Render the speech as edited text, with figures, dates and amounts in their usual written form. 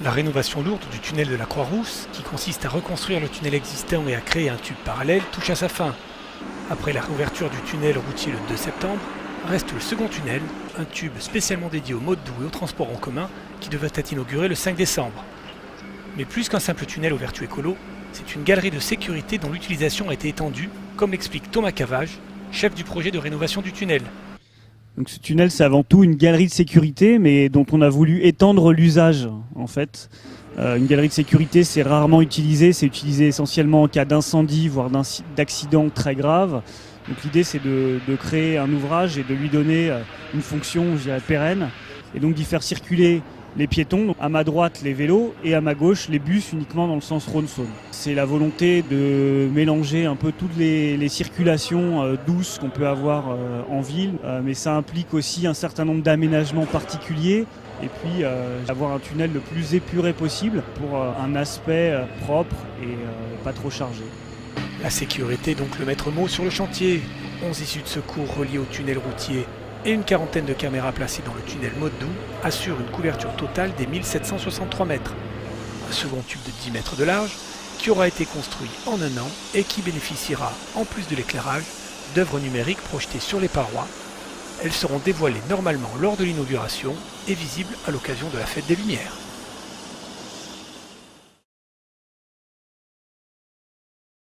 La rénovation lourde du tunnel de la Croix-Rousse, qui consiste à reconstruire le tunnel existant et à créer un tube parallèle, touche à sa fin. Après la réouverture du tunnel routier le 2 septembre, reste le second tunnel, un tube spécialement dédié aux modes doux et aux transports en commun, qui devait être inauguré le 5 décembre. Mais plus qu'un simple tunnel aux vertus écolo, c'est une galerie de sécurité dont l'utilisation a été étendue, comme l'explique Thomas Cavage, chef du projet de rénovation du tunnel. Donc ce tunnel, c'est avant tout une galerie de sécurité, mais dont on a voulu étendre l'usage, en fait. Une galerie de sécurité, c'est rarement utilisé. C'est utilisé essentiellement en cas d'incendie, voire d'accident très grave. Donc l'idée, c'est de créer un ouvrage et de lui donner une fonction, je dirais, pérenne, et donc d'y faire circuler les piétons, à ma droite les vélos et à ma gauche les bus uniquement dans le sens Rhône-Saône. C'est la volonté de mélanger un peu toutes les circulations douces qu'on peut avoir en ville, mais ça implique aussi un certain nombre d'aménagements particuliers et puis avoir un tunnel le plus épuré possible pour un aspect propre et pas trop chargé. La sécurité est donc le maître mot sur le chantier. 11 issues de secours reliées au tunnel routier et une quarantaine de caméras placées dans le tunnel mode doux assurent une couverture totale des 1763 mètres. Un second tube de 10 mètres de large qui aura été construit en un an et qui bénéficiera, en plus de l'éclairage, d'œuvres numériques projetées sur les parois. Elles seront dévoilées normalement lors de l'inauguration et visibles à l'occasion de la Fête des Lumières.